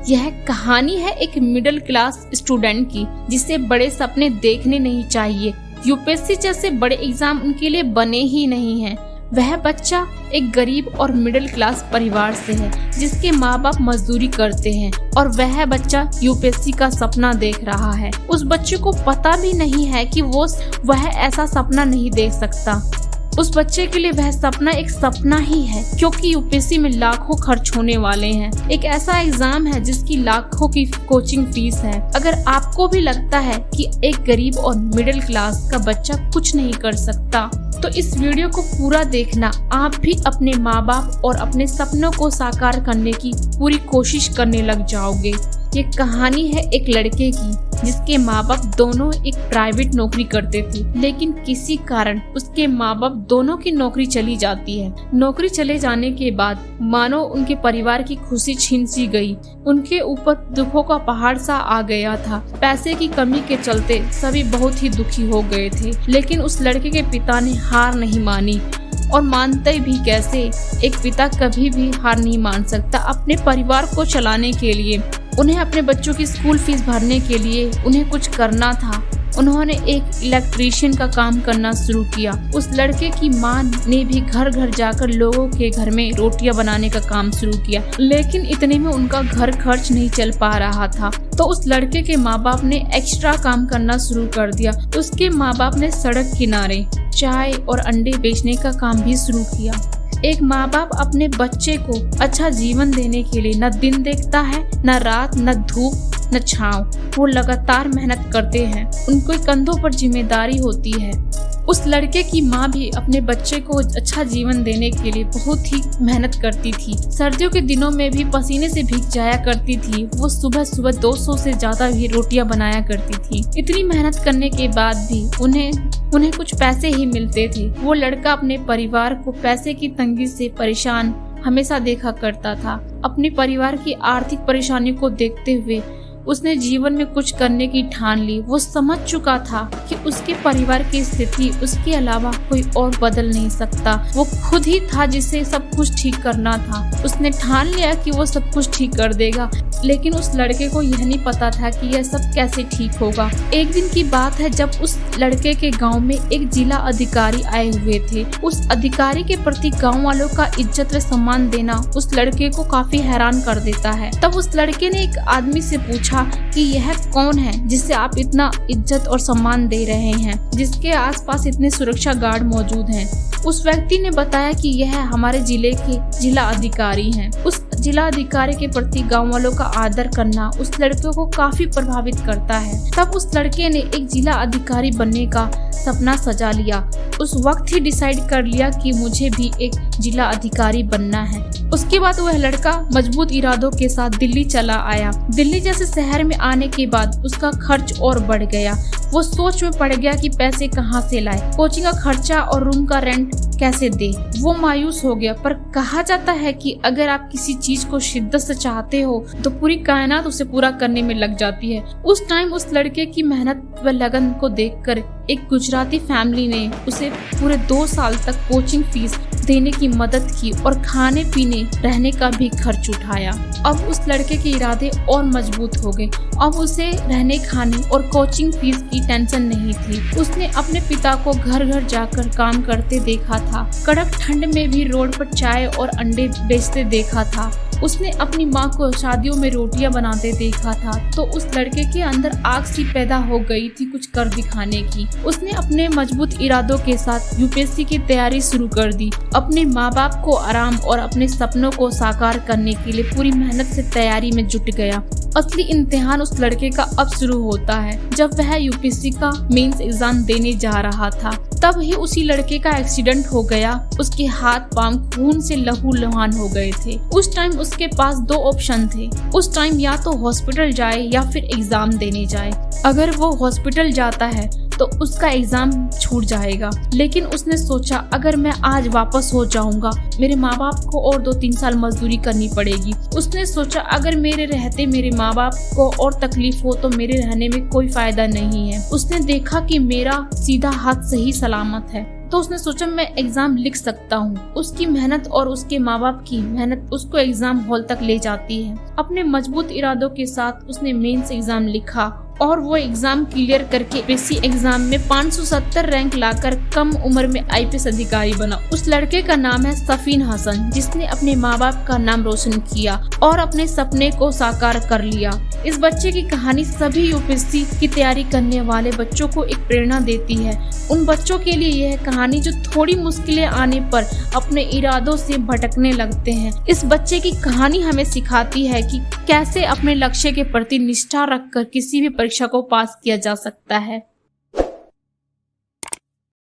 यह कहानी है एक मिडिल क्लास स्टूडेंट की, जिसे बड़े सपने देखने नहीं चाहिए। यूपीएससी जैसे बड़े एग्जाम उनके लिए बने ही नहीं हैं। वह बच्चा एक गरीब और मिडिल क्लास परिवार से है, जिसके माँ बाप मजदूरी करते हैं, और वह बच्चा यूपीएससी का सपना देख रहा है। उस बच्चे को पता भी नहीं है कि वह ऐसा सपना नहीं देख सकता। उस बच्चे के लिए वह सपना एक सपना ही है, क्योंकि यूपीएससी में लाखों खर्च होने वाले हैं। एक ऐसा एग्जाम है जिसकी लाखों की कोचिंग फीस है। अगर आपको भी लगता है कि एक गरीब और मिडिल क्लास का बच्चा कुछ नहीं कर सकता, तो इस वीडियो को पूरा देखना। आप भी अपने माँ बाप और अपने सपनों को साकार करने की पूरी कोशिश करने लग जाओगे। ये कहानी है एक लड़के की, जिसके माँ बाप दोनों एक प्राइवेट नौकरी करते थे, लेकिन किसी कारण उसके माँ बाप दोनों की नौकरी चली जाती है। नौकरी चले जाने के बाद मानो उनके परिवार की खुशी छीन सी गई। उनके ऊपर दुखों का पहाड़ सा आ गया था। पैसे की कमी के चलते सभी बहुत ही दुखी हो गए थे, लेकिन उस लड़के के पिता ने हार नहीं मानी। और मानते भी कैसे, एक पिता कभी भी हार नहीं मान सकता। अपने परिवार को चलाने के लिए, उन्हें अपने बच्चों की स्कूल फीस भरने के लिए उन्हें कुछ करना था। उन्होंने एक इलेक्ट्रीशियन का काम करना शुरू किया। उस लड़के की माँ ने भी घर घर जाकर लोगों के घर में रोटियां बनाने का काम शुरू किया, लेकिन इतने में उनका घर खर्च नहीं चल पा रहा था। तो उस लड़के के माँ बाप ने एक्स्ट्रा काम करना शुरू कर दिया। उसके माँ बाप ने सड़क किनारे चाय और अंडे बेचने का काम भी शुरू किया। एक माँ बाप अपने बच्चे को अच्छा जीवन देने के लिए न दिन देखता है, न रात, न धूप, न छाँव। वो लगातार मेहनत करते हैं। उनके कंधों पर जिम्मेदारी होती है। उस लड़के की माँ भी अपने बच्चे को अच्छा जीवन देने के लिए बहुत ही मेहनत करती थी। सर्दियों के दिनों में भी पसीने से भीग जाया करती थी। वो सुबह सुबह 200 से ज्यादा भी रोटियां बनाया करती थी। इतनी मेहनत करने के बाद भी उन्हें कुछ पैसे ही मिलते थे। वो लड़का अपने परिवार को पैसे की तंगी से परेशान हमेशा देखा करता था। अपने परिवार की आर्थिक परेशानी को देखते हुए उसने जीवन में कुछ करने की ठान ली। वो समझ चुका था कि उसके परिवार की स्थिति उसके अलावा कोई और बदल नहीं सकता। वो खुद ही था जिसे सब कुछ ठीक करना था। उसने ठान लिया कि वो सब कुछ ठीक कर देगा, लेकिन उस लड़के को यह नहीं पता था कि यह सब कैसे ठीक होगा। एक दिन की बात है जब उस लड़के के गांव में एक जिला अधिकारी आए हुए थे। उस अधिकारी के प्रति गांव वालों का इज्जत व सम्मान देना उस लड़के को काफी हैरान कर देता है। तब उस लड़के ने एक आदमी से पूछा कि यह कौन है जिसे आप इतना इज्जत और सम्मान दे रहे हैं, जिसके आसपास इतने सुरक्षा गार्ड मौजूद हैं। उस व्यक्ति ने बताया कि यह हमारे जिले के जिला अधिकारी हैं। उस जिला अधिकारी के प्रति गांव वालों का आदर करना उस लड़के को काफी प्रभावित करता है। तब उस लड़के ने एक जिला अधिकारी बनने का सपना सजा लिया। उस वक्त ही डिसाइड कर लिया कि मुझे भी एक जिला अधिकारी बनना है। उसके बाद वह लड़का मजबूत इरादों के साथ दिल्ली चला आया। दिल्ली जैसे शहर में आने के बाद उसका खर्च और बढ़ गया। वो सोच में पड़ गया कि पैसे कहाँ से लाए, कोचिंग का खर्चा और रूम का रेंट कैसे दे। वो मायूस हो गया। पर कहा जाता है कि अगर आप किसी चीज को शिद्दत से चाहते हो तो पूरी कायनात उसे पूरा करने में लग जाती है। उस टाइम उस लड़के की मेहनत व लगन को देखकर एक गुजराती फैमिली ने उसे पूरे 2 साल तक कोचिंग फीस देने की मदद की और खाने पीने रहने का भी खर्च उठाया। अब उस लड़के के इरादे और मजबूत हो गए। अब उसे रहने खाने और कोचिंग फीस की टेंशन नहीं थी। उसने अपने पिता को घर घर जाकर काम करते देखा था। कड़क ठंड में भी रोड पर चाय और अंडे बेचते देखा था। उसने अपनी माँ को शादियों में रोटियां बनाते देखा था। तो उस लड़के के अंदर आग सी पैदा हो गई थी कुछ कर दिखाने की। उसने अपने मजबूत इरादों के साथ यूपीएससी की तैयारी शुरू कर दी। अपने माँ बाप को आराम और अपने सपनों को साकार करने के लिए पूरी मेहनत से तैयारी में जुट गया। असली इम्तिहान उस लड़के का अब शुरू होता है, जब वह यूपीएससी का मेंस एग्जाम देने जा रहा था। तब ही उसी लड़के का एक्सीडेंट हो गया। उसके हाथ पांव खून से लहूलुहान हो गए थे। उस टाइम उसके पास 2 ऑप्शन थे। उस टाइम या तो हॉस्पिटल जाए या फिर एग्जाम देने जाए। अगर वो हॉस्पिटल जाता है तो उसका एग्जाम छूट जाएगा, लेकिन उसने सोचा अगर मैं आज वापस हो जाऊंगा मेरे माँ बाप को और 2-3 साल मजदूरी करनी पड़ेगी। उसने सोचा अगर मेरे रहते मेरे माँ बाप को और तकलीफ हो तो मेरे रहने में कोई फायदा नहीं है। उसने देखा कि मेरा सीधा हाथ सही सलामत है। तो उसने सोचा मैं एग्जाम लिख सकता हूँ। उसकी मेहनत और उसके माँ बाप की मेहनत उसको एग्जाम हॉल तक ले जाती है। अपने मजबूत इरादों के साथ उसने मेंस एग्जाम लिखा और वो एग्जाम क्लियर करके यूपीएससी एग्जाम में 570 रैंक लाकर कम उम्र में आईपीएस अधिकारी बना। उस लड़के का नाम है सफीन हसन, जिसने अपने माँ बाप का नाम रोशन किया और अपने सपने को साकार कर लिया। इस बच्चे की कहानी सभी यूपीएससी की तैयारी करने वाले बच्चों को एक प्रेरणा देती है। उन बच्चों के लिए यह कहानी जो थोड़ी मुश्किलें आने पर अपने इरादों से भटकने लगते हैं। इस बच्चे की कहानी हमें सिखाती है कि कैसे अपने लक्ष्य के प्रति निष्ठा रखकर किसी भी परीक्षा को पास किया जा सकता है।